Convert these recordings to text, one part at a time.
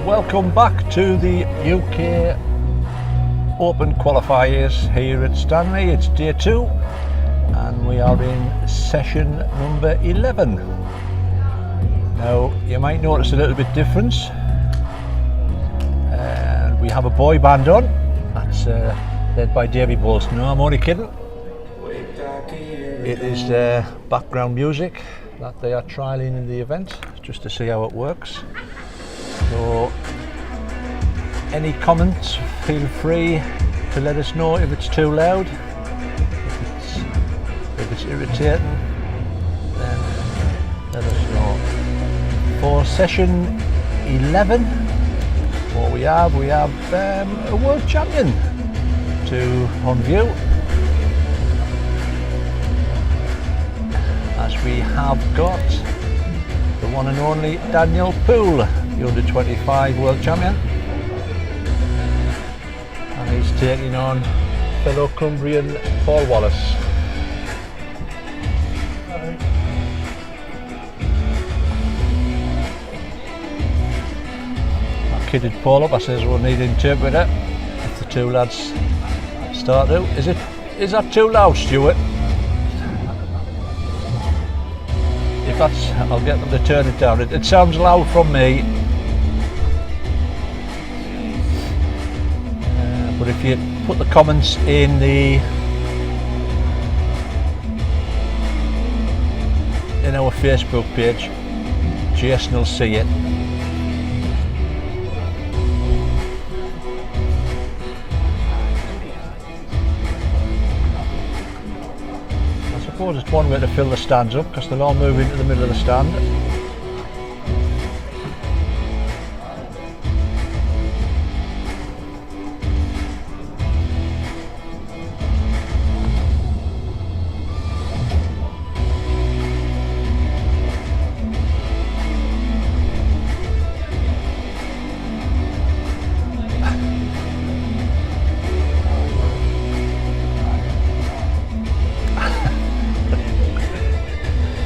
Welcome back to the UK Open Qualifiers here at Stanley. It's day 2 and we are in session number 11. Now you might notice a little bit difference. We have a boy band on, that's led by Davy Bolton. No, I'm only kidding. It is background music that they are trialling in the event just to see how it works. So any comments, feel free to let us know if it's too loud, if it's irritating, then let us know. For session 11, what we have a world champion on view, as we have got the one and only Daniel Poole, the under-25 world champion, and he's taking on fellow Cumbrian Paul Wallace. I kidded Paul up, I says we'll need an interpreter if the two lads start out. Is that too loud, Stuart? If that's, I'll get them to turn it down. It sounds loud from me. But if you put the comments in our Facebook page, Jason will see it. I suppose it's one way to fill the stands up, because they'll all move into the middle of the stand.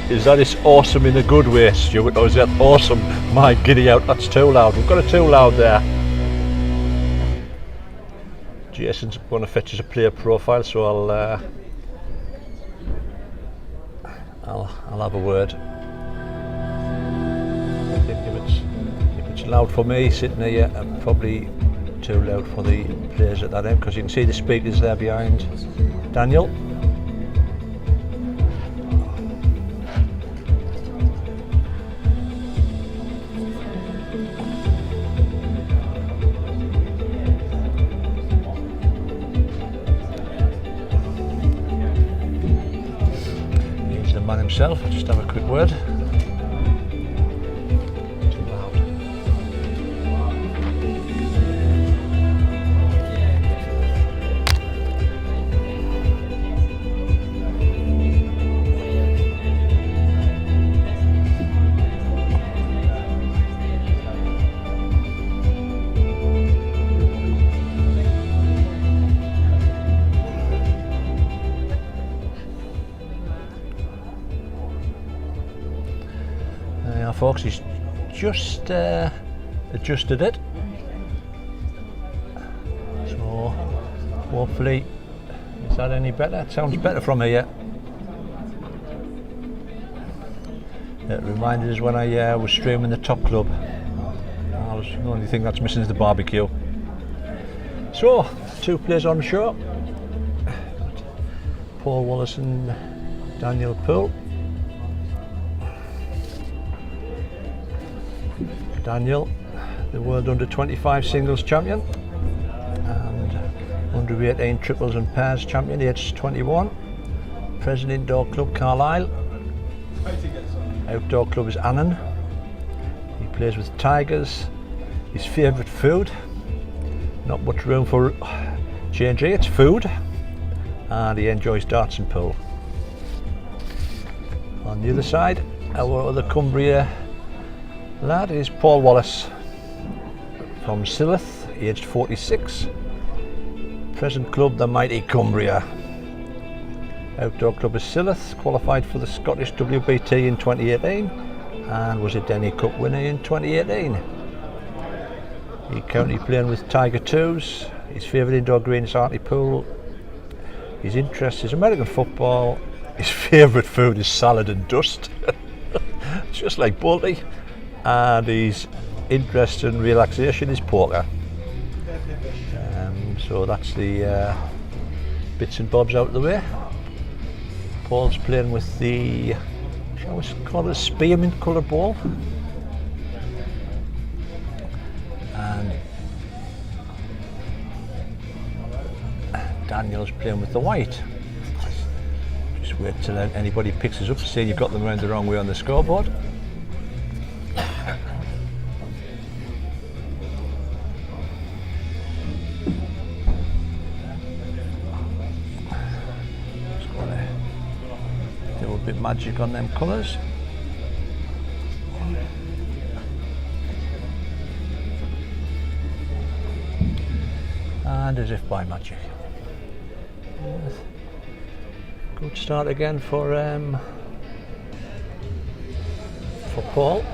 Is that it's awesome in a good way, Stuart, or is that awesome? My giddy out, that's too loud. We've got it too loud there. Jason's going to fetch us a player profile, so I'll have a word. I think if it's loud for me sitting here, probably too loud for the players at that end, because you can see the speakers there behind Daniel. Himself, I'll just have a quick word. Too loud. Folks, he's just adjusted it, so hopefully, is that any better? It sounds better from here. It reminded us when I was streaming the Top Club. The only thing that's missing is the barbecue. So, 2 players on the show, Paul Wallace and Daniel Poole. Daniel, the world under-25 singles champion and under-18 triples and pairs champion, age 21. President Indoor Club Carlisle. Outdoor club is Annan. He plays with Tigers. His favourite food, not much room for change, it's food, and he enjoys darts and pool. On the other side, our other Cumbria lad is Paul Wallace from Silloth, aged 46. Present club the mighty Cumbria. Outdoor club is Silloth, qualified for the Scottish WBT in 2018 and was a Denny Cup winner in 2018. He's currently playing with Tiger 2s. His favourite indoor green is Hartlepool. His interest is American football. His favourite food is salad and dust. Just like Bolty. And his interest in relaxation is poker. So that's the bits and bobs out of the way. Paul's playing with the, shall we call it a spearmint colour ball. And Daniel's playing with the white. Just wait till anybody picks us up to say you've got them around the wrong way on the scoreboard. Bit magic on them colours, and as if by magic, good start again for Paul.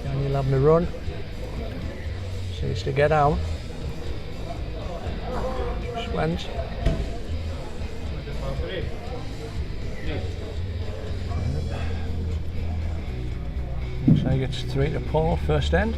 Daniel having a run, seems to get out. Just went. So he gets 3 to Paul, first end.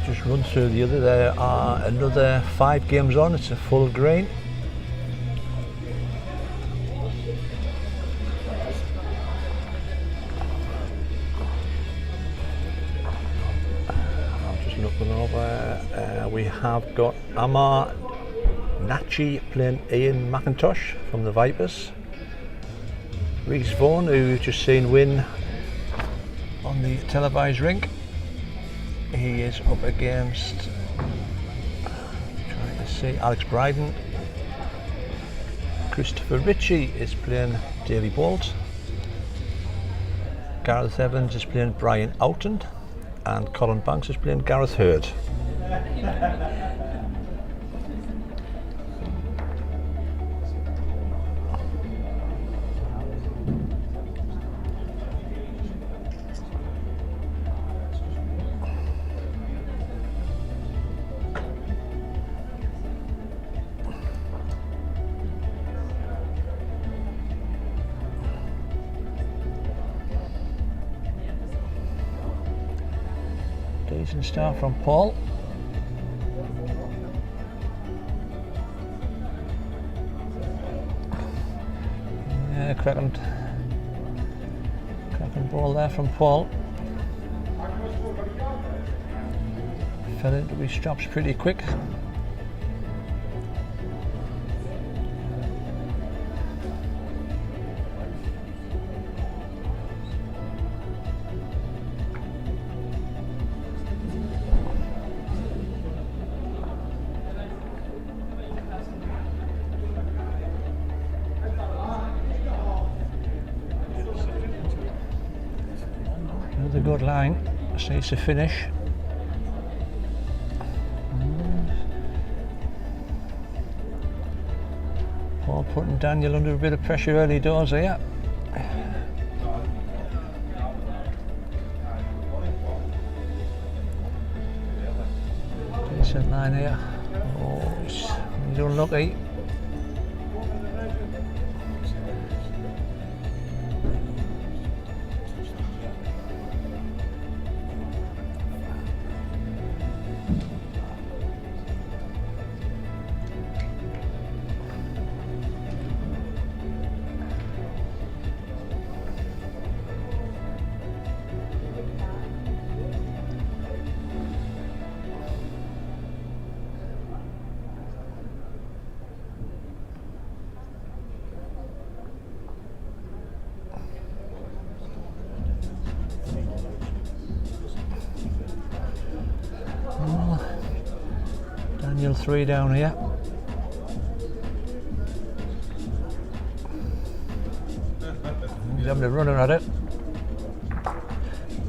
Just run through the other. There are another 5 games on. It's a full green. I'm just looking over. We have got Amar Nachi playing Ian McIntosh from the Vipers. Reece Vaughan, who we've just seen win on the televised rink. He is up against, trying to see, Alex Bryden. Christopher Ritchie is playing Davy Bolt. Gareth Evans is playing Brian Oughton, and Colin Banks is playing Gareth Hurd. Decent start from Paul. Yeah, cracking ball there from Paul. Fell into his straps pretty quick. Another good line, so it's a finish. Paul putting Daniel under a bit of pressure early doors here. Decent line here. Oh, he's unlucky. Daniel 3 down here. He's having a runner at it.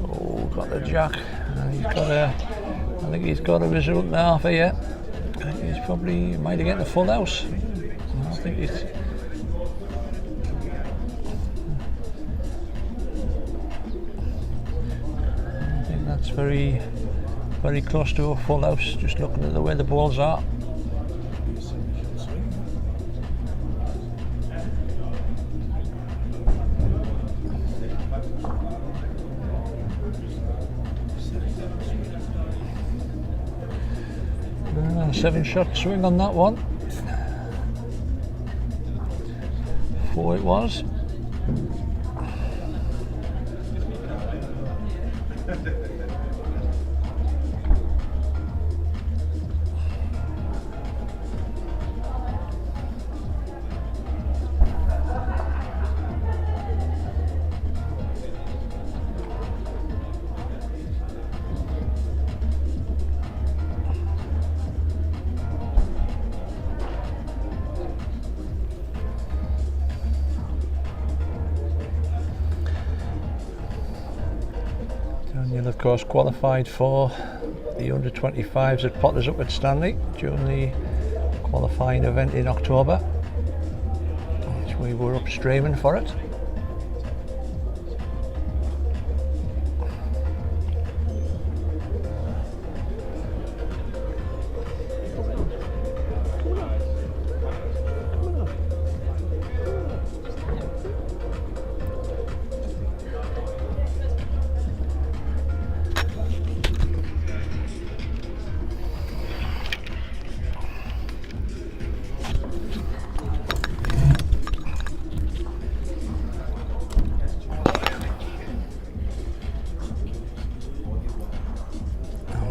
Oh, got the jack. And he's got a, I think he's got a result and a half here. I think he's probably might have get the full house. I think he's. I think that's very, very close to a full house. Just looking at the way the balls are. Seven shot swing on that one. 4 it was. Daniel, of course, qualified for the under-25s at Potters up at Stanley during the qualifying event in October, which we were up streaming for it.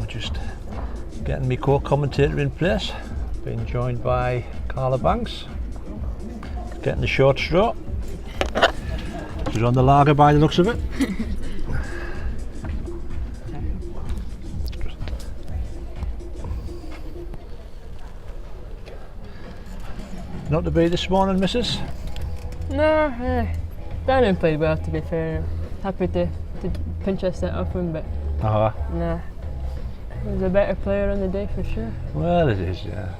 Just getting my co-commentator in place, being joined by Carla Banks, getting the short straw. She's on the lager by the looks of it. Not to be this morning, missus? No, Daniel played well, to be fair. Happy to pinch a set off him, but nah. He was a better player on the day for sure. Well, it is, yeah.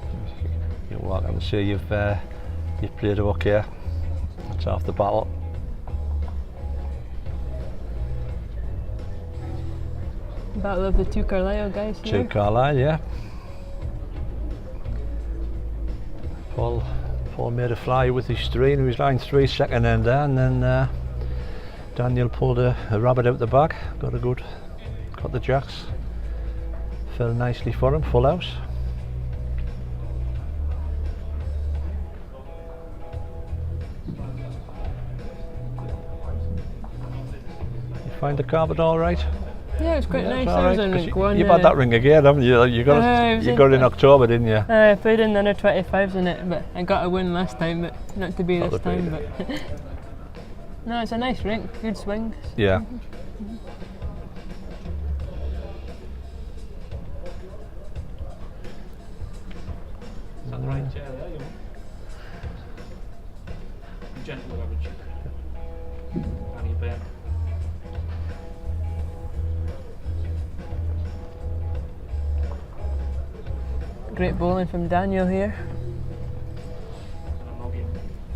You walk and see you've played okay. That's half the battle. Battle of the two Carlisle guys here. Two Carlisle, yeah. Paul made a fly with his 3 and he was line 3 second ender, and then Daniel pulled a rabbit out the bag. Got the jacks. Fell nicely for him, full house. You find the carpet all right? Yeah, it's quite nice. All I was right. on ring 1. You've had that ring again, haven't you? You got it in October, didn't you? I played in the under 25s in it, but I got a win last time, but not to be this time. But no, it's a nice rink, good swings. Yeah. Right chair there, you know. Gentle average. Danny Bear. Great bowling from Daniel here. And I'm not getting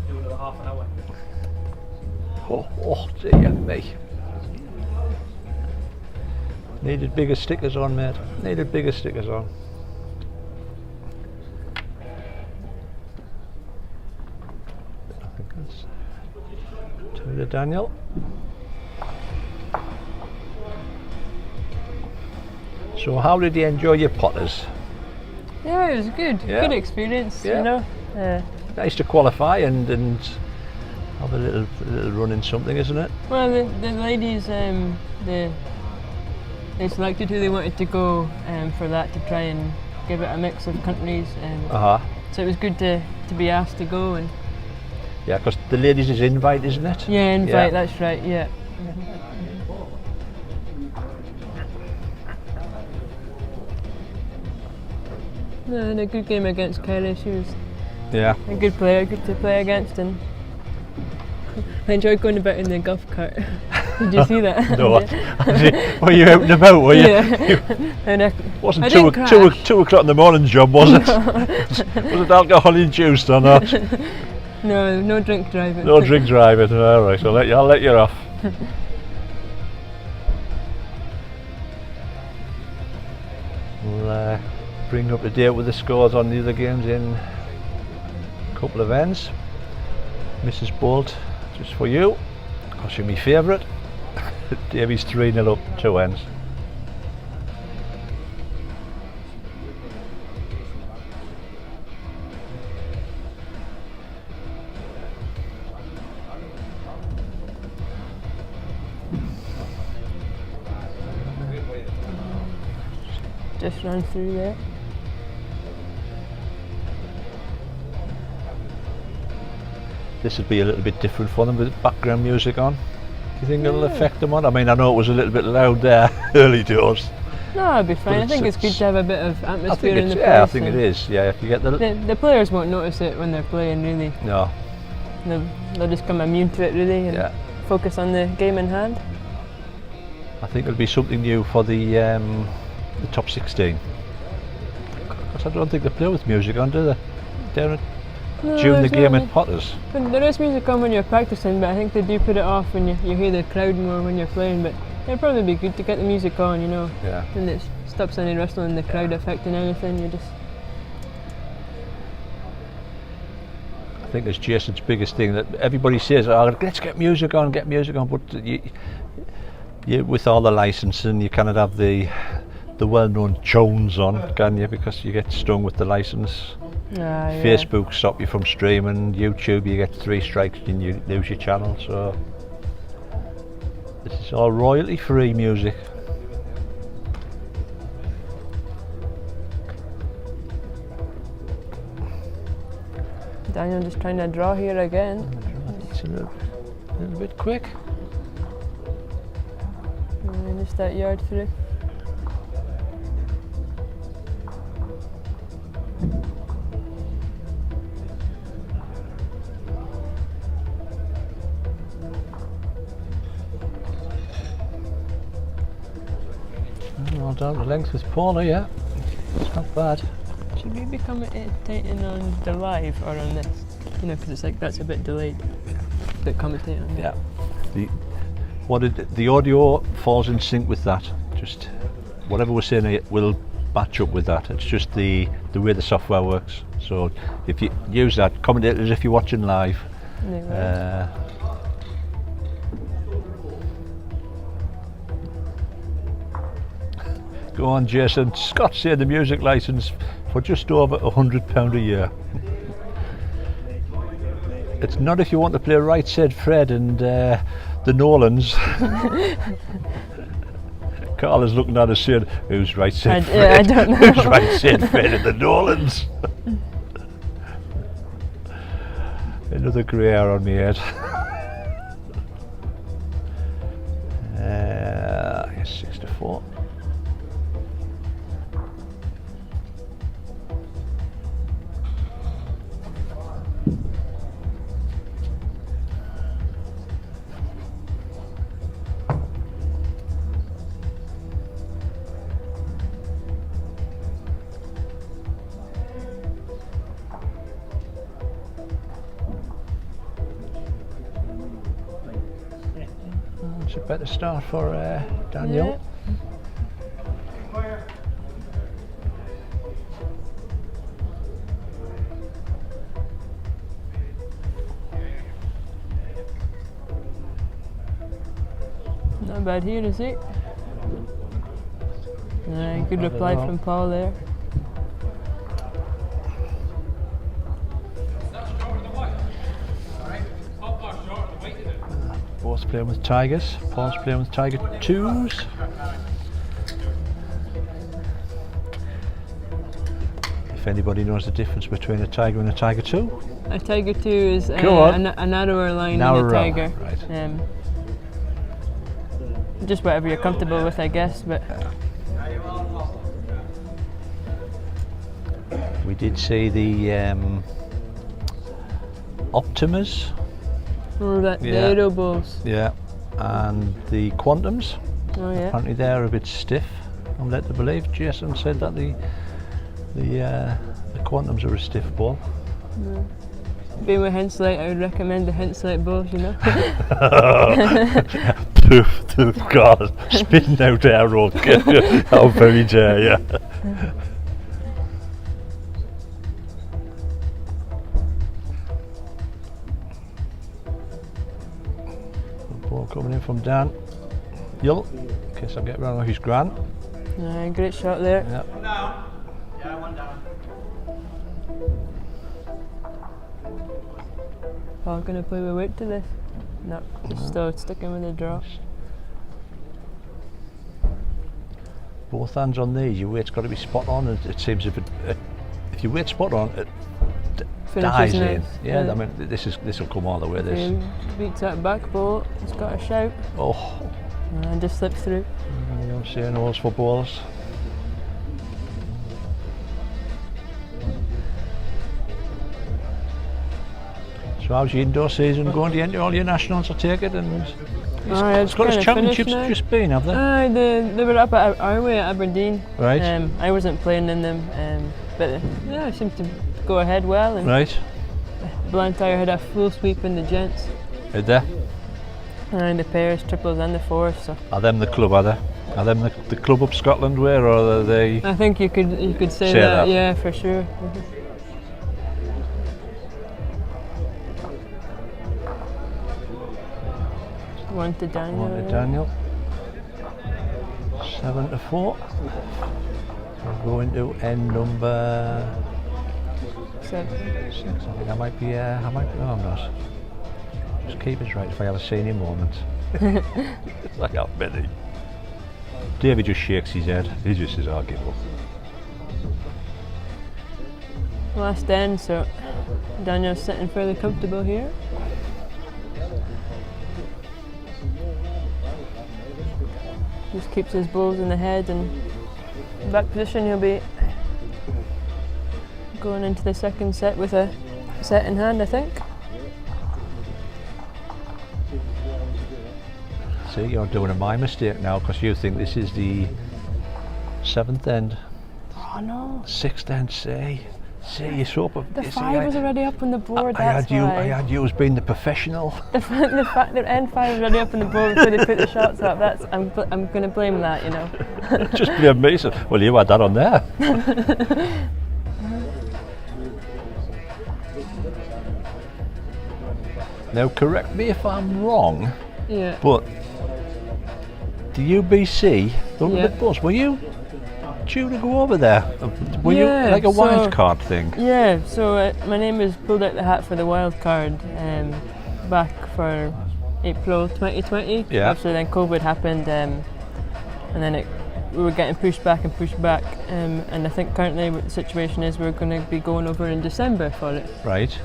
do another half an hour. Oh dear me. Needed bigger stickers on, mate. Needed bigger stickers on. To Daniel. So how did you enjoy your Potters? Yeah, it was good. Yeah. Good experience, Yeah. you know. Nice to qualify and have a little run in something, isn't it? Well, the ladies, they selected who they wanted to go for that, to try and give it a mix of countries. So it was good to be asked to go. And yeah, because the ladies is invite, isn't it? yeah, invite. Yeah. That's right. Yeah. No, I had a good game against Kelly. She was Yeah. a good player, good to play against, and I enjoyed going about in the golf cart. Did you see that? No. Were you out and about, were you? Yeah. And I Wasn't didn't 2 o'clock in the morning job, was it? Was it alcohol induced or not? No, no drink driving. No drink driving. All right, I'll let you off. We'll bring up to date with the scores on the other games in a couple of ends. Mrs. Bolt, just for you, because you're my favourite. Davies 3-0 up, 2 ends. Just ran through there. This would be a little bit different for them with background music on. Do you think it'll affect them on? I mean, I know it was a little bit loud there early doors. No, it'll be fine. I think it's good to have a bit of atmosphere in the place. Yeah, I think it is. Yeah, if you get the players won't notice it when they're playing, really. No. They'll just come immune to it, really, and focus on the game in hand. I think it'll be something new for the top 16. Because I don't think they play with music on, do they? During the game at Potters. There is music on when you're practicing, but I think they do put it off when you hear the crowd more when you're playing. But it'd probably be good to get the music on, you know. Yeah. And it stops any wrestling, the crowd affecting anything. You just. I think it's Jason's biggest thing that everybody says, "Oh, let's get music on," but you with all the licensing, you cannot have the well-known tunes on, can you? Because you get stung with the license. Facebook stop you from streaming, YouTube you get 3 strikes and you lose your channel, so this is all royalty free music. Daniel just trying to draw here again. It's a little bit quick. And just that yard through. Well down the length with Paula, yeah. It's not bad. Should we be commentating on the live or on this? You know, because it's like that's a bit delayed. But commentating on that. Yeah. The audio falls in sync with that. Just whatever we're saying, it will match up with that. It's just the way the software works. So if you use that, commentate as if you're watching live. Go on, Jason. Scott said the music licence for just over £100 a year. It's not if you want to play Right Said Fred and the Nolans. Carla's looking at us saying, "Who's Right Said Fred? Yeah, I don't know. Who's Right Said Fred and the Nolans?" Another grey hair on my head. Yes, 6-4. It's a better start for Daniel. Not bad here, is it? Good reply from Paul there. Both playing with Tigers. Paul's playing with Tiger 2s. If anybody knows the difference between a Tiger and a Tiger 2? A Tiger 2 is a narrower line than a Tiger. Right. Just whatever you're comfortable with, I guess. But We did see the Optimas. Oh, the Yeah. Aero Bowls. Yeah, and the Quantums. Oh yeah. Apparently they're a bit stiff. I'm led to believe. Jason said that the Quantums are a stiff ball. Being with Henslite, I would recommend the Henslite Bowls, you know. God, spitting out arrow. How very dare you. Ball coming in from Dan. Yull, in case I get round his grand. Great shot there. Yeah. One down. Yeah, one down. Paul gonna play with weight to this? No, just still sticking with the draw. Both hands on these, your weight's got to be spot on. It seems if your weight's spot on, it dies Finishes in. nice. Yeah, I mean this will come all the way. This. Beats that back ball, it's got a shout. Oh. And just slips through. You don't see any for balls. So how's your indoor season going? Do you enter all your nationals, I take it? And Scottish Championships just been, have they? They were up at our way at Aberdeen. Right. I wasn't playing in them, but yeah, it seemed to go ahead well. And Right. Blantyre had a full sweep in the gents. Did they? And the pairs, triples and the fours. So Are them the club, are they? Are them the club up Scotland way, or are they? I think you could say Say that, that. yeah, for sure. One to Daniel. One to Daniel. 7-4. We're going to end number 7. 6. I think I might be. No, I'm not. Just keep us right if I have a senior moment. I have many. David just shakes his head. He just says, "I'll give up." Last end, so Daniel's sitting fairly comfortable here. Just keeps his balls in the head and back position. He'll be going into the second set with a set in hand, I think. See, you're doing my mistake now because you think this is the 7th end. Oh no! 6th end. See, you're so. The 5 was already up on the board. I That's had why. I had you as being the professional. The end 5 was already up on the board before they put the shots up. I'm going to blame that, you know. Just blame me. So, well, you had that on there. Now, correct me if I'm wrong, Yeah. but the UBC, Yeah. the bus, were you due to go over there? Were you like a wild card thing? Yeah, so my name was pulled out the hat for the wild card back for April 2020. Yeah. Obviously then COVID happened and then we were getting pushed back, and I think currently what the situation is we're going to be going over in December for it. Right.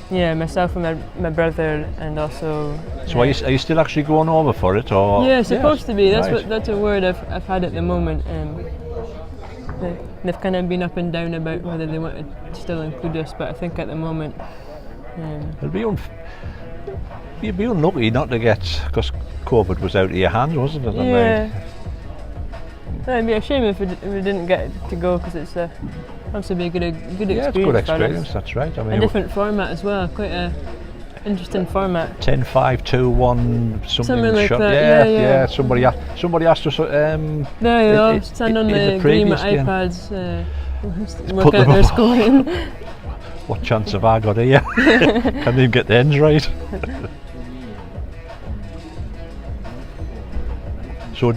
Yeah, myself and my brother, and also. So are you still actually going over for it, or? Yeah, supposed to be. That's right. that's a word I've had at the moment. They've kind of been up and down about whether they want to still include us, but I think at the moment. You'd be unlucky not to get, because COVID was out of your hands, wasn't it? Yeah. It'd be a shame if we didn't get to go, because it's obviously be a good experience. Yeah, it's a good for experience. us. That's right. I mean, A different format as well. Quite a interesting format. 10-5-2-1 something like shot. that. Yeah. Somebody asked us. There you go. Stand on the green with iPads, work out their scoring. What chance have I got here? Can't even get the ends right. So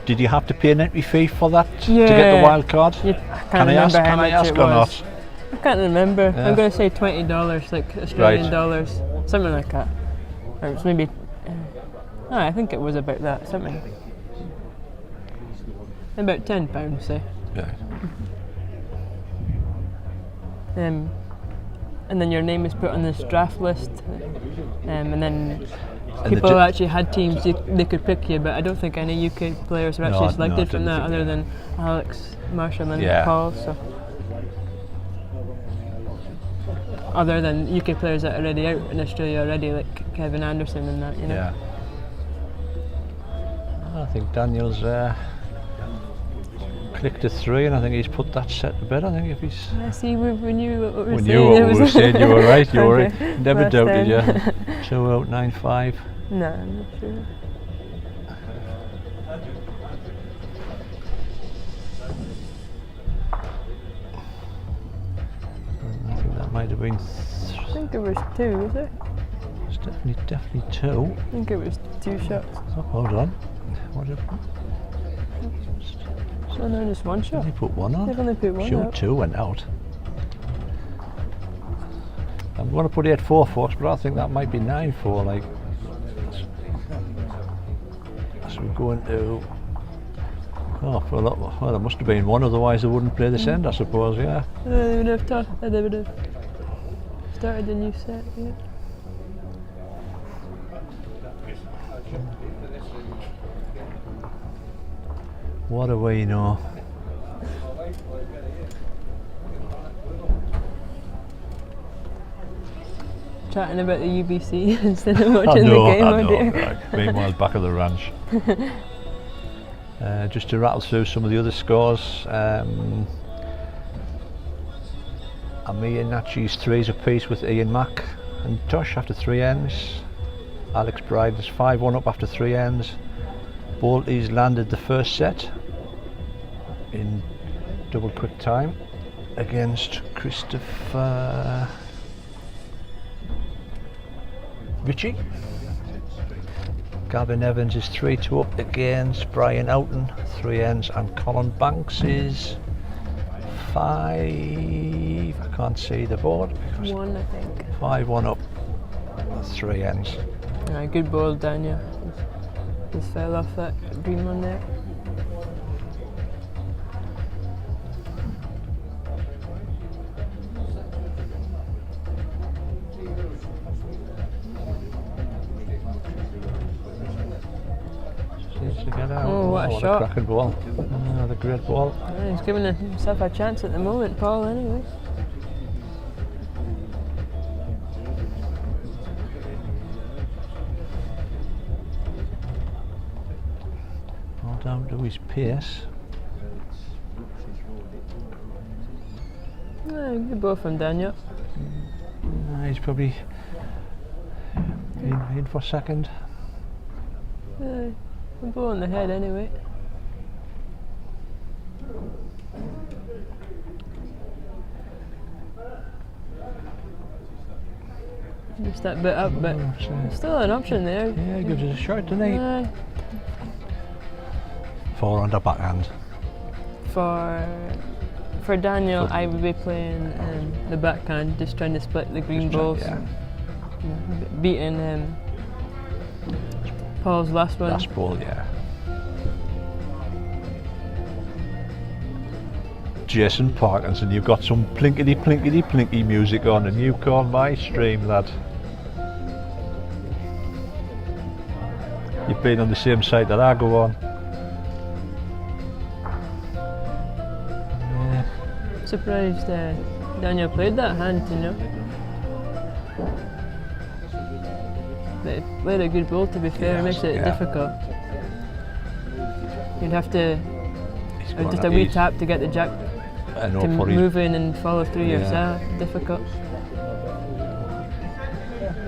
did you have to pay an entry fee for that to get the wild card? Can I ask or not? I can't remember. Yeah. I'm going to say $20, like Australian dollars, something like that. Or it's maybe. I think it was about that. Something. About £10, say. Yeah. And then your name is put on this draft list, and then people actually had teams they could pick you, but I don't think any UK players were actually selected from that, other than Alex, Marshall and Paul. So, other than UK players that are already out in Australia already, like Kevin Anderson and that, you know. Yeah. I think Daniel's clicked a 3, and I think he's put that set to bed. I think if he's. I see, we knew what we were saying. We knew what we were saying. You were right. You were right. Okay. Never doubted you. 2 out 9-5. No, I'm not sure. I think that might have been. I think it was 2, was it? It's definitely 2. I think it was 2 shots. Oh, hold on. What did So no, just 1 shot. they put 1 on? They've only put 1 Sure, out. 2 went out. I'm going to put 8-4, folks, but I think that might be 9-4. Like, so we're going to. Oh, well, there must have been 1, otherwise they wouldn't play this end, I suppose. Yeah. They would have they would have started a new set. Yeah. What do we know? Chatting about the UBC instead of watching the game. I know. Right. Meanwhile, back of the ranch. Just to rattle through some of the other scores. Ami and Nachi's 3s apiece with Ian Mack and Tosh after 3 ends. Alex Bride is 5-1 up after 3 ends. Bolty's landed the first set in double quick time against Christopher Ritchie. Gavin Evans is 3-2 up against Brian Oughton, 3 ends, and Colin Banks is 5. I can't see the board. 1, I think. 5-1 up, 3 ends. Good ball, Daniel. Just fell off that green one there. Seems to get out. Oh, what a what shot. a cracking ball. Another great ball. He's giving himself a chance at the moment, Paul, anyway. All down to his pace. Good ball from Daniel. He's probably in for second. Good ball on the head anyway. Just that bit up, but still an option there. Yeah, he gives us a shot tonight. 4 on the backhand. For Daniel, I would be playing the backhand, just trying to split the green balls. Yeah. Beating Paul's last one. Last ball, yeah. Jason Parkinson, you've got some plinkety plinkety plinky music on, and you call my stream, lad. You've been on the same site that I go on. Yeah. Surprised Daniel played that hand, you know. But he played a good ball, to be fair. It makes it difficult. You'd have to just a wee tap to get the jack to move in and follow through yourself. Difficult.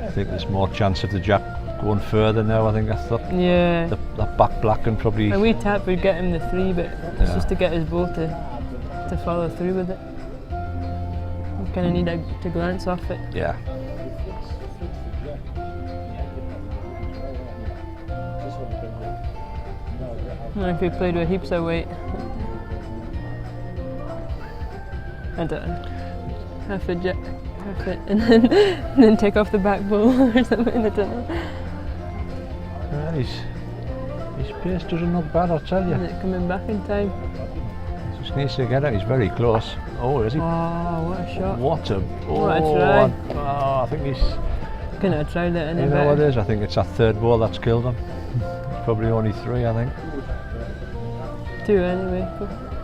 I think there's more chance of the jack going further now. I think I thought that back black can probably. A wee tap would get him the 3, but it's just to get his ball to follow through with it. You kind of need to glance off it. Yeah. If you played with heaps of weight, I don't know, half a jack, half it, and then take off the back ball or something. I don't know. His pace doesn't look bad, I'll tell you. Is it coming back in time? Just needs to get it. He's very close. Oh, is he? Oh, what a shot! What a What a try! I think he's. couldn't have tried it any You know better. what it is? I think it's that third ball that's killed him. Probably only 3, I think. 2 anyway.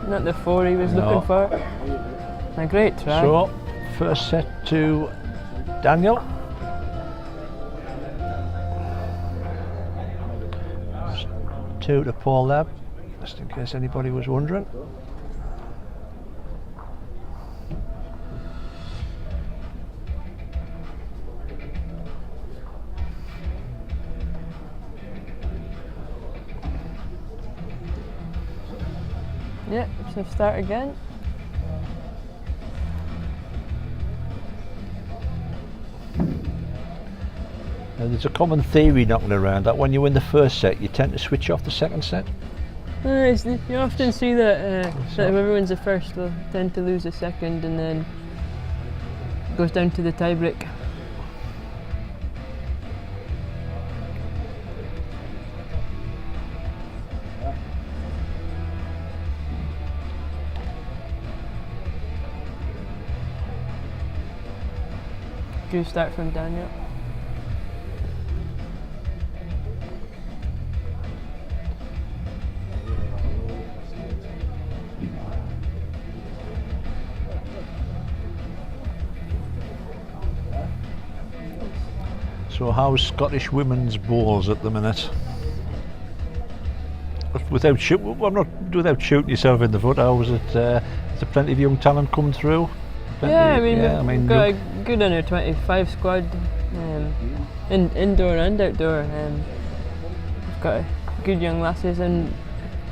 Not the 4 he was No. looking for. A great try. So, first set to Daniel. 2 to Paul Lab, just in case anybody was wondering. Yep, so start again. Now, there's a common theory knocking around that when you win the first set, you tend to switch off the second set. You often see that whoever wins the first will tend to lose the second, and then it goes down to the tie break. Good start from Daniel. So how's Scottish women's bowls at the minute? Without shooting yourself in the foot, how was it? Is there plenty of young talent coming through? Yeah, we've got a good under 25 squad, indoor and outdoor. We've got good young lasses, and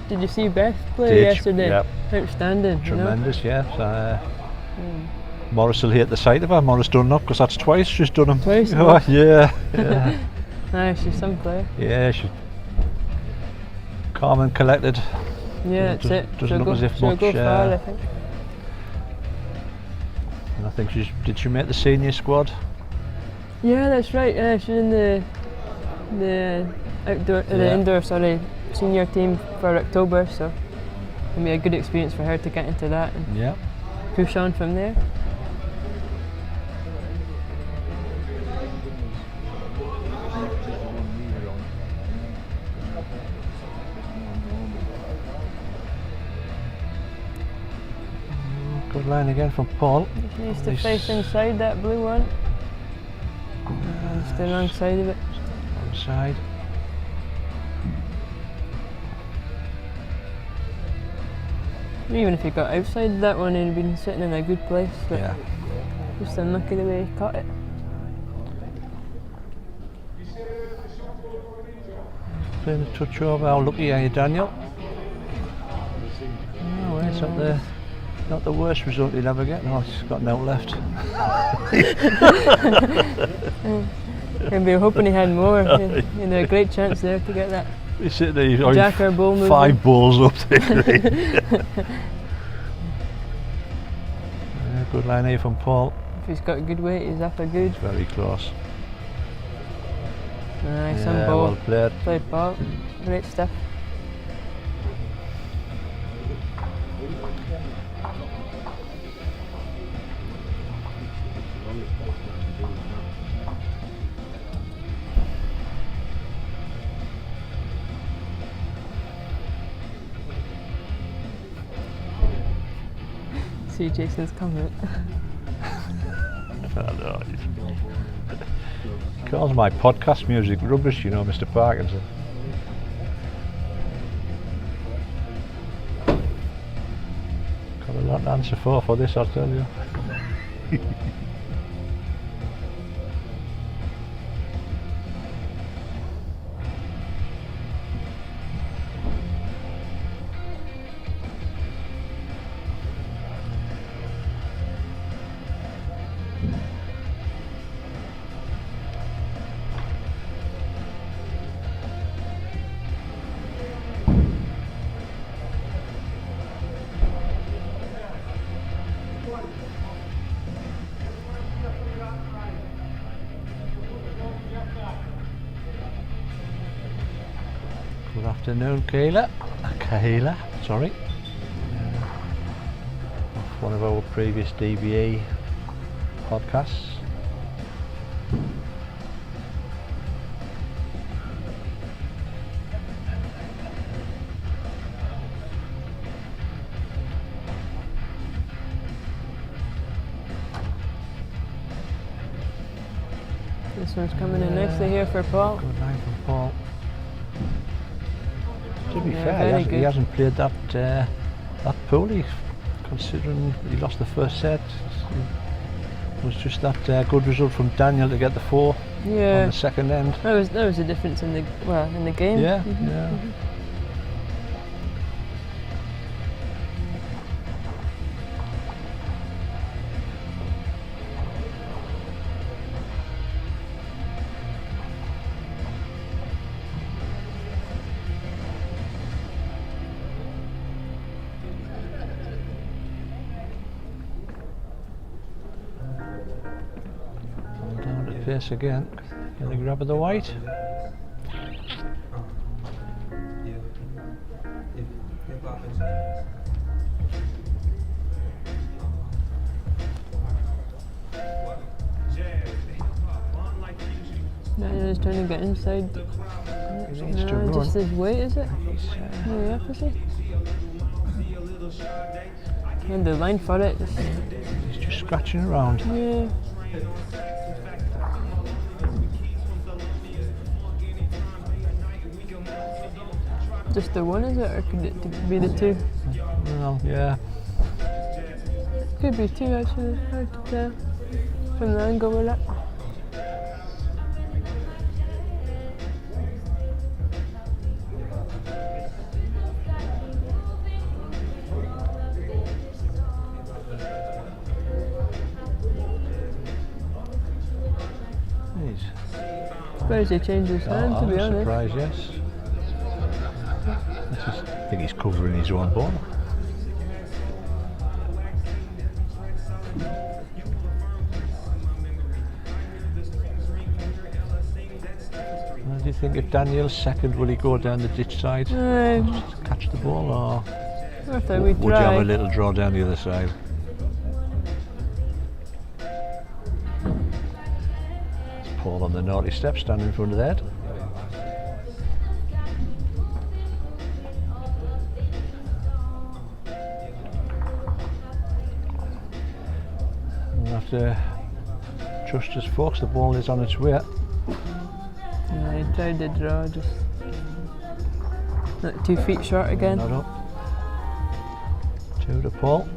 did you see Beth play yesterday? Yep. Outstanding. Tremendous, yeah. Morris will hate the sight of her, Morris Dunlop, because that's twice she's done him. Twice? Oh, yeah. Aye, she's some player. Yeah, she's calm and collected. Yeah, that's it. Doesn't look as if she'll much. go far, I think. And I think did she make the senior squad? Yeah, that's right. She's in the indoor senior team for October, so it'll be a good experience for her to get into that and push on from there. Good line again from Paul. Just needs to face inside that blue one. Just the wrong side of it. Wrong side. Even if he got outside that one, he'd been sitting in a good place. But Yeah. just unlucky the way he caught it. Playing a touch over. How lucky are you, Daniel? Oh, well, it's not the worst result you'll ever get. No, he's got no left. I'd be hoping he had more. A great chance there to get that. He's sitting there, Jack or bull movement. 5 balls up there. Good line here from Paul. If he's got good weight, he's up a good. Very close. Nice Yeah, on ball. well played. Played ball. Great stuff. See Jason's comment. He calls my podcast music rubbish, you know, Mr. Parkinson. Got a lot to answer for this, I'll tell you. Good afternoon, Kayla. Sorry. Off one of our previous DBA podcasts. This one's coming in nicely here for Paul. Good line from Paul. To be Yeah, fair, very he good. hasn't played that poorly, considering he lost the first set. It was just that good result from Daniel to get the 4 on Yeah, the second end. that was the difference in the game. Yeah, Mhm, yeah. mhm. Down to pace again. Get a grab of the white. Daniel is trying to get inside. He needs to No, run. just his weight, is it? He's, Yeah, is he? And the line for it. he's just scratching around. Yeah. Just the one, is it, or could it be the 2? Well, yeah. Could be 2 actually. Hard to tell from the angle we're at. He's Surprised he changed his hand, to I'm be honest. surprised, yes. I think he's covering his own ball. Do you think if Daniel's second, will he go down the ditch side, just catch the ball, or I thought we'd would you have a try. little draw down the other side? It's Paul on the naughty step, standing in front of that. We'll have to trust his folks, the ball is on its way. Yeah, he tried to draw, just not 2 feet short again. Not up. 2 to Paul.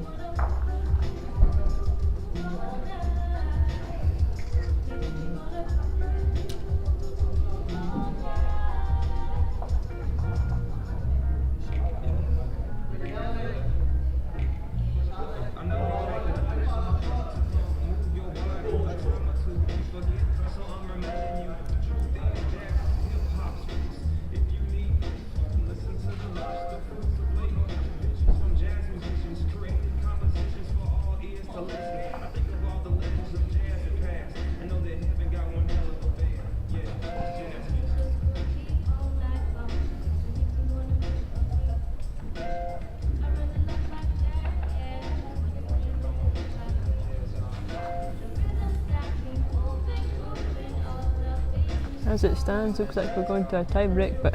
As it stands, looks like we're going to a tie break, but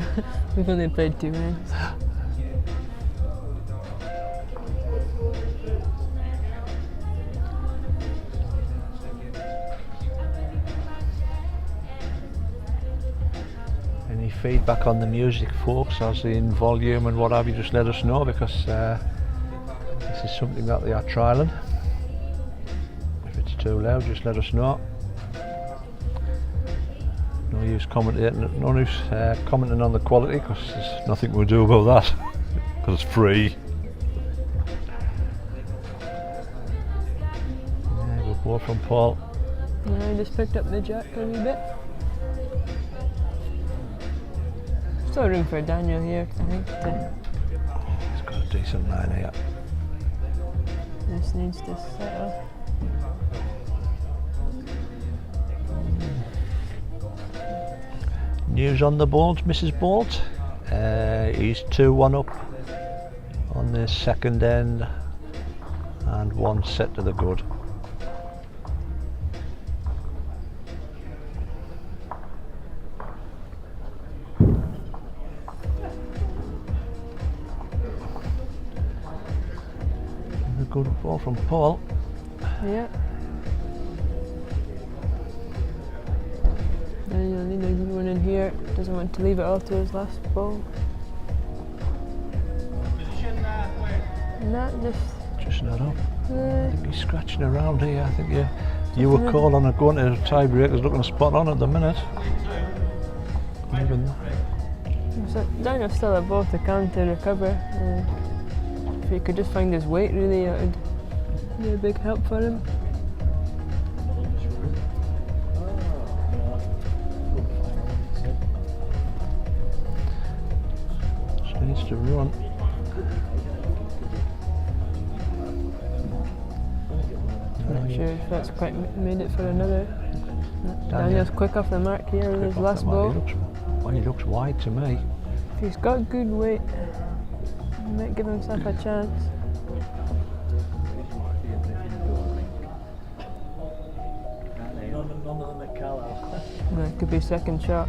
we've only played 2 minutes. Any feedback on the music, folks, as in volume and what have you, just let us know, because this is something that they are trialling. If it's too loud, just let us know. No use commenting on the quality, because there's nothing we'll do about that, because it's free. Yeah, good ball from Paul. Yeah, I just picked up the jack a wee bit. Still room for Daniel here, I think. He's got a decent line here. Just needs to settle. News on the Bolt, Mrs. Bolt. He's 2-1 up on the second end and 1 set to the good. A good ball from Paul. Yeah. good one in here. Doesn't want to leave it all to his last ball. Not just not up. I think he's scratching around here. I think you were called on going to tiebreakers, looking spot on at the minute. Even so Daniel's still at both the count to recover. If he could just find his weight, really, it would be a big help for him. Just needs to run. Not sure if that's quite made it for another. Daniel's quick off the mark here with his last ball. He looks wide to me. If he's got good weight, he might give himself a chance. That could be second shot.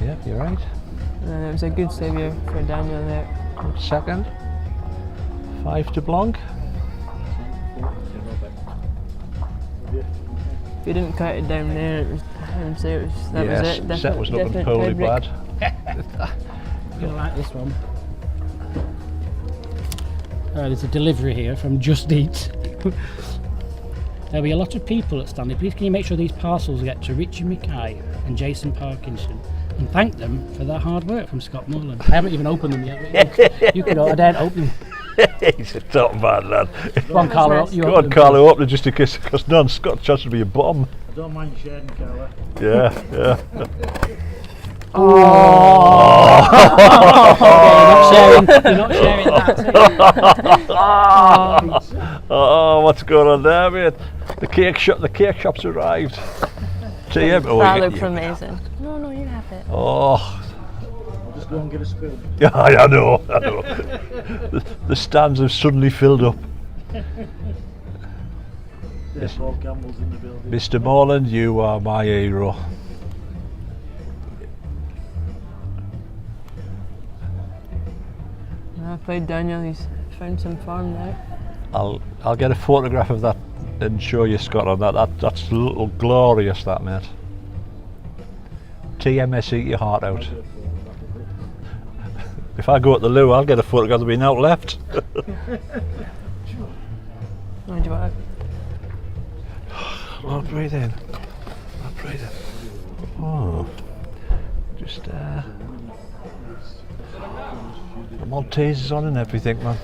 Yeah, you're right. And it was a good saviour for Daniel there. Good second. 5 to Blanc. If he didn't cut it down there, it was, I would say that was it. Yes, set was looking poorly bad. You're going to like this one. There's a delivery here from Just Eat. There'll be a lot of people at Stanley. Please can you make sure these parcels get to Richie Mackay and Jason Parkinson and thank them for their hard work from Scott Mullen. I haven't even opened them yet. You can, I daren't open them. He's a top bad lad. Go on, Carlo. Go on, Carlo, open it just in case, because none's got a chance to be a bottom. I don't mind you sharing, Carla. Yeah. Oh! You're not sharing that. Oh, what's going on there, mate? The cake shop's arrived. TM. That looks amazing. No, you have it. Oh. I'll just go and get a spoon. Yeah, I know. The stands have suddenly filled up. There's Paul Campbell's in the building. Mr. Morland, you are my hero. I played Daniel, he's found some form there. I'll get a photograph of that and show you, Scott, on that. That's a little glorious, that, mate. TMS, eat your heart out. If I go at the loo, I'll get a photograph of me out left. Mind you what? I'll breathe in. Oh. Just, the Maltese is on and everything, man.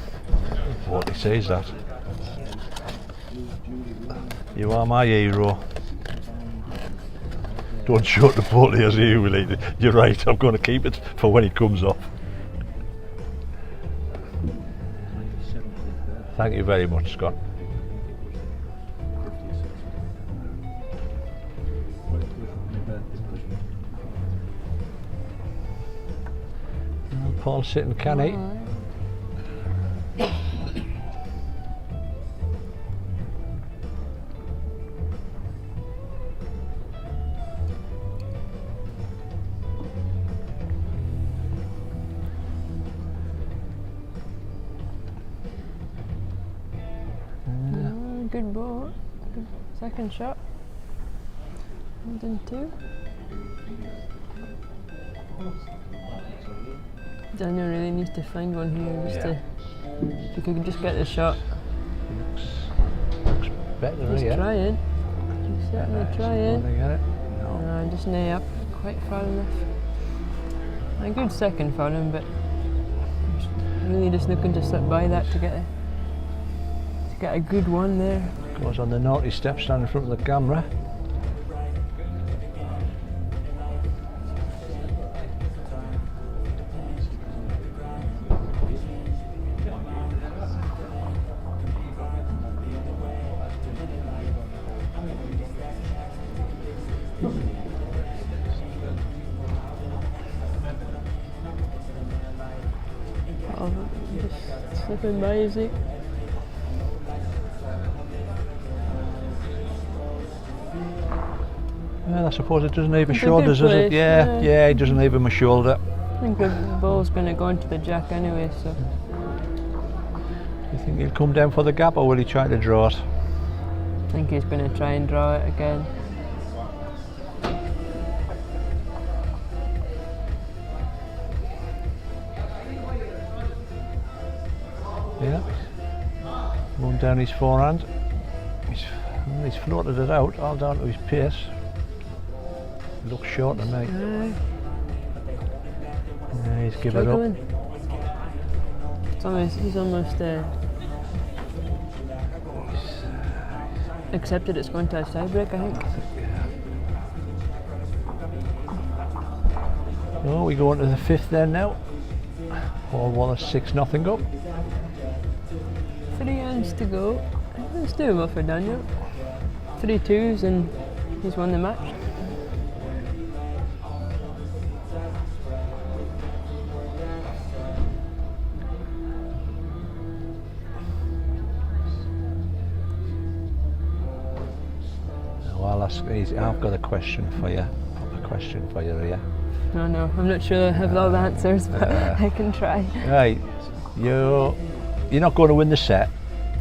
What he says that. You are my hero. Don't shut the boat as you will. You're right, I'm going to keep it for when he comes off. Thank you very much, Scott. Paul's sitting canny. Good ball. Good second shot. 102. Daniel really needs to find one here, just to, if he could just get the shot. Looks better, He's trying. He's certainly trying. Get it? No. Just nay up quite far enough. A good second for him, but really just looking to slip by that to get a good one there. Goes on the naughty step, standing in front of the camera. Just slipping by, is he? Well, I suppose it doesn't leave his shoulders, does it? Yeah, it doesn't leave him a shoulder. I think the ball's going to go into the jack anyway, so. You think he'll come down for the gap, or will he try to draw it? I think he's going to try and draw it again. Yeah. Going down his forehand. He's floated it out, all down to his pace. Looks short to me. Yeah, he's given it up. He's almost accepted it's going to a tiebreak, I think. Oh, we go into the fifth then now. Paul Wallace 6-0 up. 3 hands to go. It's doing well for Daniel. 3 twos and he's won the match. Well, I've got a question for you. Here. No, I'm not sure I have all the answers, but I can try. Right, you're not going to win the set.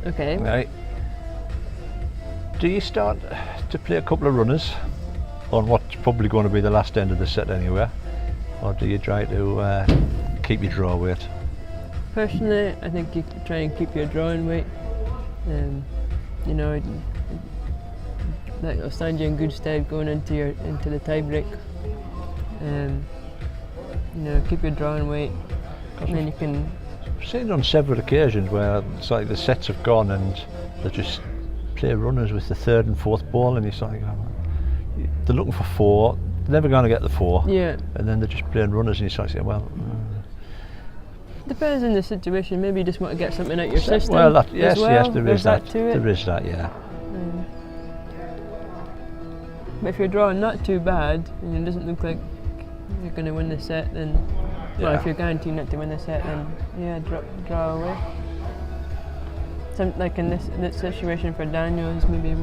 Okay. Right. Do you start to play a couple of runners on what's probably going to be the last end of the set anyway, or do you try to keep your draw weight? Personally, I think you try and keep your drawing weight. You know, that'll stand you in good stead going into the tie break. You know, keep your drawing weight, and then you can. I've seen it on several occasions where it's like the sets have gone and they just play runners with the third and fourth ball, and it's like they're looking for 4, they're never going to get the 4. Yeah. And then they're just playing runners, and you start saying, well. Depends on the situation. Maybe you just want to get something out your system. Well, yes, there is that. To it. There is that, yeah. But if you're drawing not too bad and it doesn't look like you're going to win the set, then well, if you're guaranteed not to win the set, then yeah, draw away. Like in this situation for Daniel, he's maybe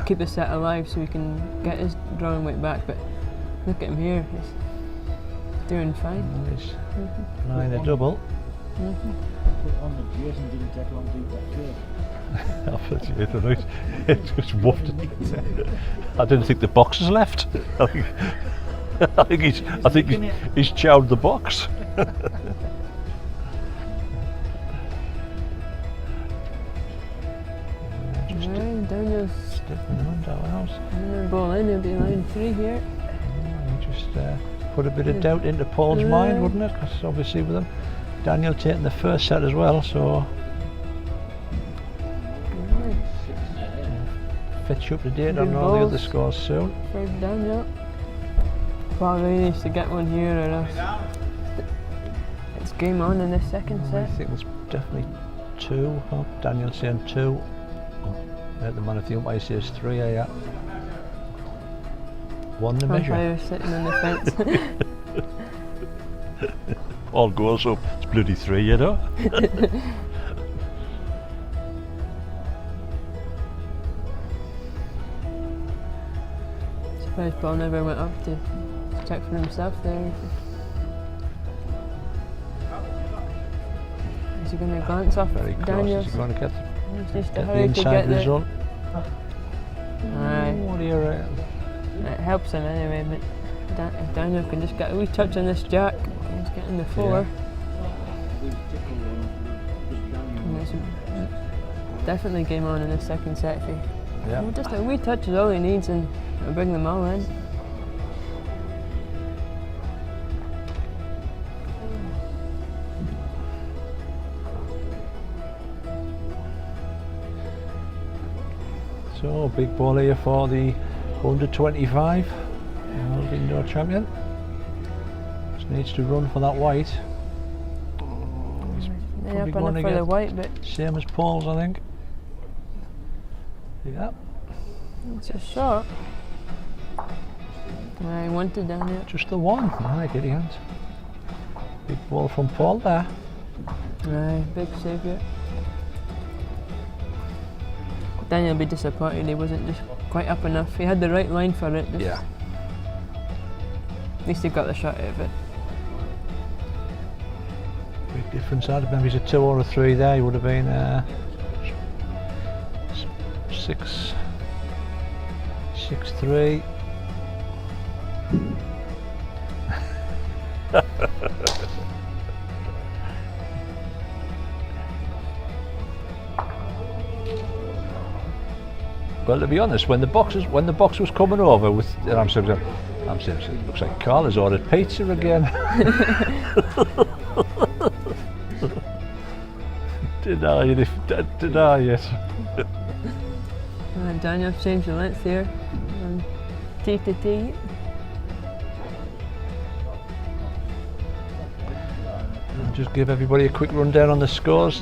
keep the set alive so he can get his drawing weight back. But look at him here, he's doing fine. He's line a double. On the Jason didn't take long to do that too. It's just wafted. I didn't think the box was left. I think he's chowed the box. Daniel's sticking under ours. Ball in, he'll be line 3 here. Just put a bit of doubt into Paul's mind, wouldn't it? Because obviously with him, Daniel taking the first set as well, so. Fetch you up to date on all the other scores soon. For Daniel. Probably needs to get one here or else it's game on in this second set. I think there's definitely 2. Oh, Daniel's saying 2. At the man if the umpire says 3, yeah. 1 the measure. Umpire sitting on the fence. All goes up. It's bloody 3, you know. Surprised Paul never went up to check for himself there. Is he going to glance off Daniel? Is he going to get He's just a the hurry to inside get there. result? Aye. What do you reckon? It helps him anyway, but if Daniel can just get a wee touch on this jack, he's getting the 4. And it's definitely game on in this second set. If he, just a wee touch is all he needs, and it'll bring them all in. So, big ball here for the under 25 World Indoor Champion. Just needs to run for that white. He's probably going to for get the white, but same as Paul's, I think. Yeah. It's a shot. I wanted down there. Just the 1. Aye, Gideon's. Big ball from Paul there. Aye, big save here. Daniel will be disappointed he wasn't just quite up enough. He had the right line for it. Yeah. At least he got the shot out of it. Big difference that. Maybe it's a 2 or a 3 there. He would have been 6-3. Well, to be honest, when the box was coming over with, I'm saying, it looks like Carl has ordered pizza again. Deny it. Daniel's changed the length here. T to T. I'll just give everybody a quick rundown on the scores.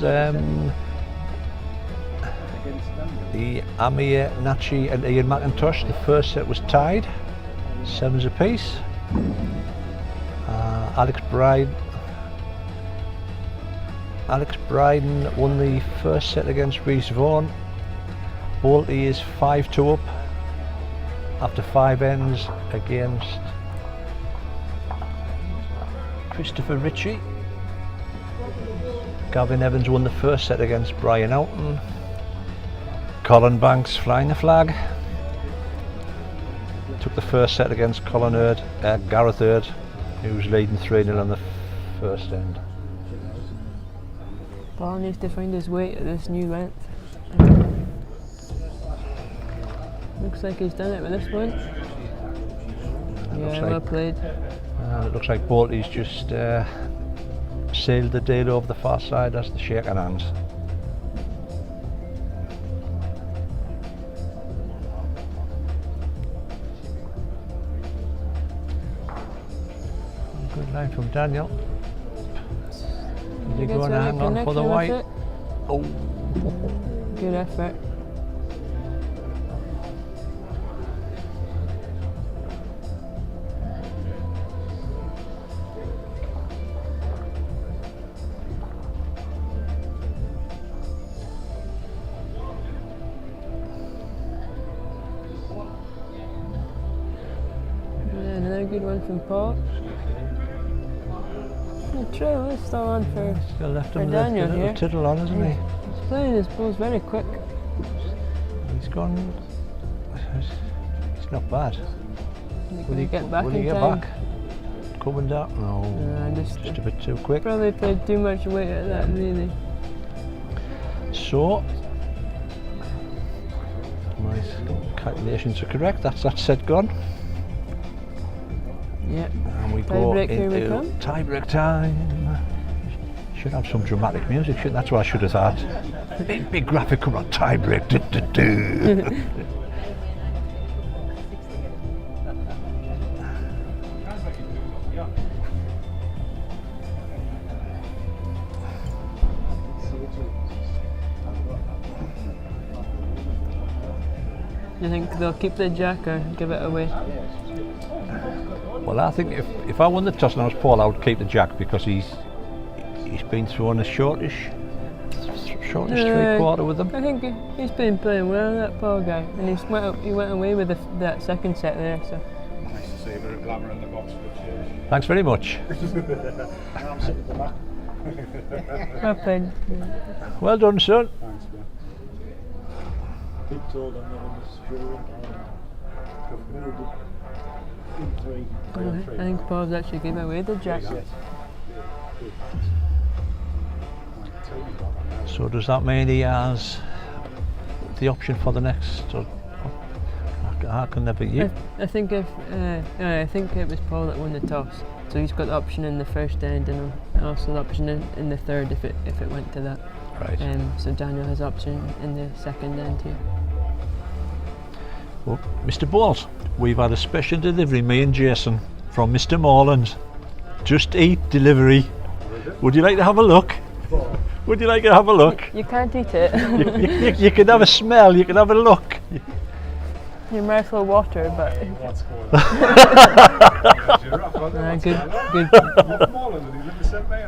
The Amir Nachi and Ian McIntosh, the first set was tied, 7s apiece. Alex Bryden won the first set against Rhys Vaughan. Bolty is 5-2 up after 5 ends against Christopher Ritchie. Gavin Evans won the first set against Brian Houghton. Colin Banks flying the flag. Took the first set against Gareth Hurd, who was leading 3-0 on the first end. Paul needs to find his weight at this new length. Looks like he's done it with this one. Yeah, well played. And it looks like Bolty's just sailed the deal over the far side as the shaking hands. Good line from Daniel. Is he going to hang on for the white? Oh. Good effort. Another good one from Paul. The trail is still on for Still left for him Daniel the here. little tittle on, isn't he? He's playing his balls very quick. He's gone. It's not bad. Will he get back will in he get time? back? Coming down? No. Just a bit too quick. Probably played too much weight at that, really. So, my calculations are correct. That's that set gone. Yep. And we go Tie-break, here we into come. tie-break time. Should have some dramatic music. That's what I should have thought. Big graphic, come on, tie-break. Do you think they'll keep the jack or give it away? Well, I think if I won the toss and I was Paul, I would keep the jack because he's been thrown a shortish three-quarter with them. I think he's been playing well, that Paul guy, and he went away with that second set there. So. Nice to see a bit of glamour in the box. Thanks very much. I'm sitting at the back. Well played. Well done, son. Thanks, man. Big told on that one was I think Paul's actually gave away the jack. So does that mean he has the option for the next? Or I can never you. I think I think it was Paul that won the toss, so he's got the option in the first end and also the option in the third if it went to that. Right. So Daniel has option in the second end here. Well, Mr. Bowles, we've had a special delivery, me and Jason, from Mr. Morland. Just Eat delivery. Would you like to have a look? Would you like to have a look? You can't eat it. You can have a smell, you can have a look. Your mouth will water, but... What's going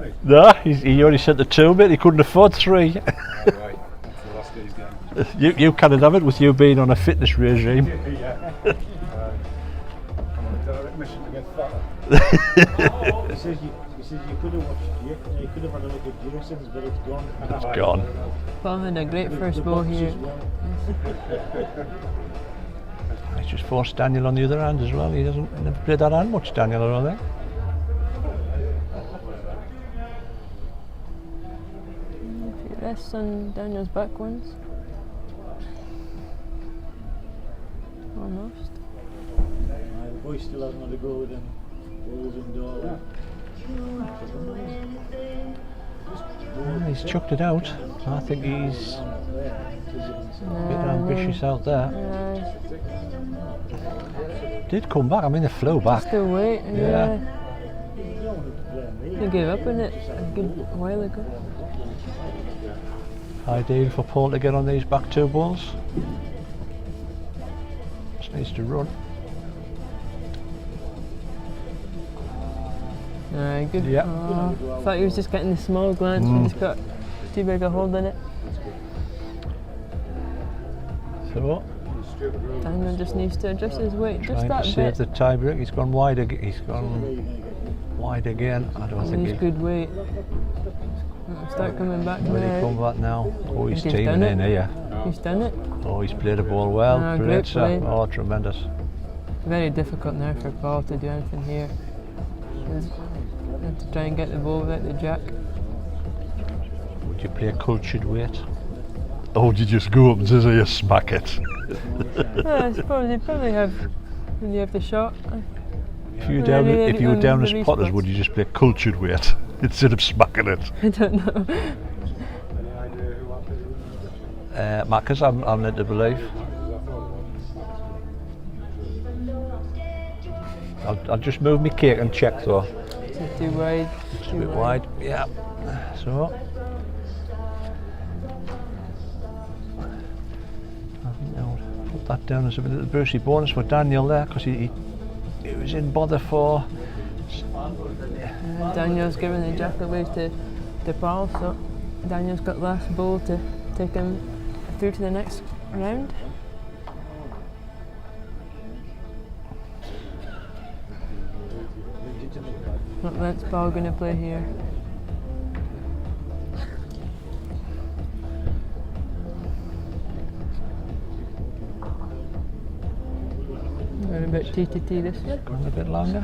on? No, he only sent the 2 bit, he couldn't afford 3. Right, that's the last day's game. You can't have it with you being on a fitness regime. Yeah. I'm on a direct mission to get fatter. He says you could have watched, you could have had a look at Jason's, but it's gone. It's gone. Paul had a great first ball here. He's just forced Daniel on the other hand as well. He never played that hand much, Daniel, I don't think. A few rests on Daniel's back ones. still hasn't had a go with them balls indoor. He's chucked it out. I think he's a bit ambitious out there. Did come back. I mean, they flew back. Still waiting. Yeah. He gave up on it a good while ago. Ideal for Paul to get on these back two balls. Just needs to run. Good. Yeah. Oh, thought he was just getting the small glance, but he's got too big a hold in it. So, Daniel just needs to adjust his weight just trying that to bit. save the tie break. He's gone wide again. He's gone wide again. I don't think He's good weight. Start coming back Will he now. come back now? Oh, he's He's teaming done in it. here. He's done it. Oh, he's played the ball well. Ah, Brilliant, great sir. play. Oh, tremendous. Very difficult now for Paul to do anything here. He's have to try and get the ball without the jack. Would you play cultured weight? Oh, did you just go up and say you smack it? I suppose you probably have when you have the shot. If you were down as Potters, would you just play cultured weight instead of smacking it? I don't know. Maccas, I'm led to believe. I'll just move my cake and check though. It's too wide. Just a bit wide, yeah. So. I'll put that down as a little Brucey bonus for Daniel there, because he was in bother for. Daniel's giving the jack away to Paul, so Daniel's got last ball to take him through to the next round. What length's Paul going to play here? Going a bit T to T this one. Going a bit longer.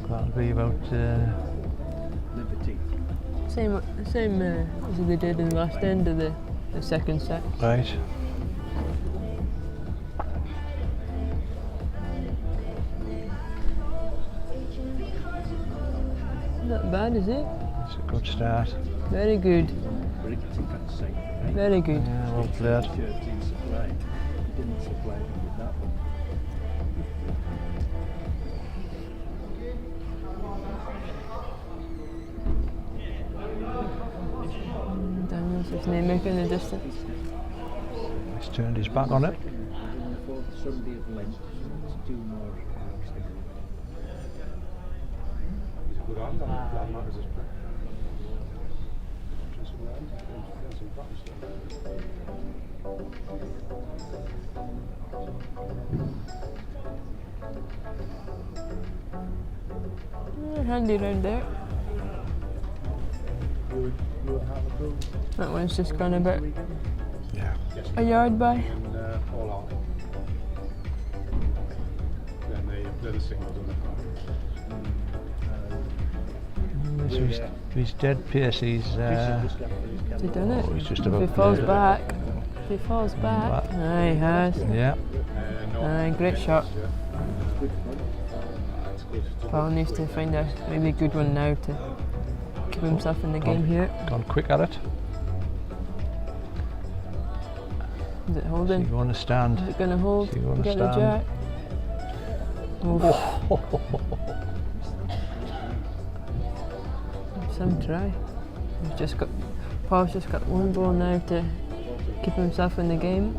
That'll be about. Same as they did in the last end of the second set. Right. Not bad, is it? It's a good start. Very good. Very good. Yeah, well played. Daniel's just making the distance. He's turned his back on it. Handy round there. That one's just gone a bit. Yeah. A yard by. Then the signals on the car. So he's dead pace. He's. Has he done it? Oh, he's just If about he falls played it. back. If he falls back. Aye, he has. Yeah. Aye, great shot. Paul needs to find a really good one now to keep himself in the game here. Gone quick at it. Is it Is holding? he going to stand? Is it going to hold? Is he going to Get the stand? jack. Oof. Some try. Paul's just got one ball now to keep himself in the game.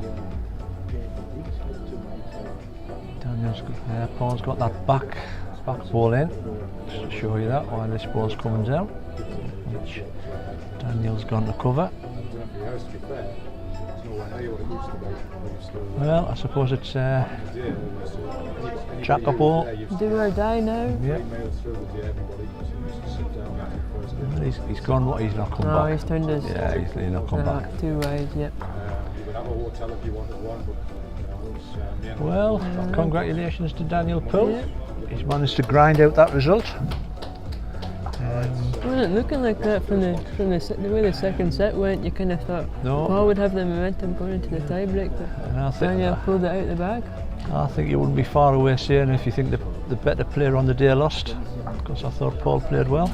Paul's got that back ball in. Just to show you that while this ball's coming down, which Daniel's gone to cover. Well, I suppose it's jack or ball. Do or die now. Yeah. He's gone. What? He's not come No, back. he's turned his. Yeah, he's not come back. Too wide. Yep. Well, congratulations to Daniel Poole. He's managed to grind out that result. It wasn't looking like that from the way the second set went. You kind of thought No. Paul would have the momentum going into the tiebreak, And I but think, Daniel pulled it out of the bag. I think you wouldn't be far away saying if you think the better player on the day lost, because I thought Paul played well.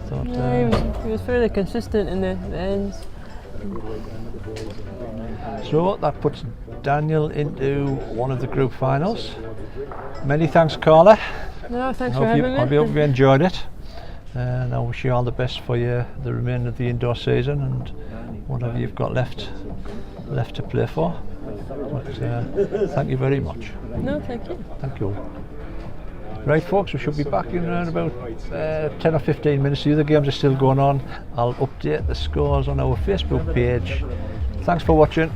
Thought, Yeah, he was fairly consistent in the ends. So that puts Daniel into one of the group finals. Many thanks, Carla. No, thanks I for hope having you me. enjoyed it. And I wish you all the best for the remainder of the indoor season and whatever you've got left to play for. But, thank you very much. No, thank you. Thank you. Right, folks, we should be back in around about 10 or 15 minutes. The other games are still going on. I'll update the scores on our Facebook page. Thanks for watching.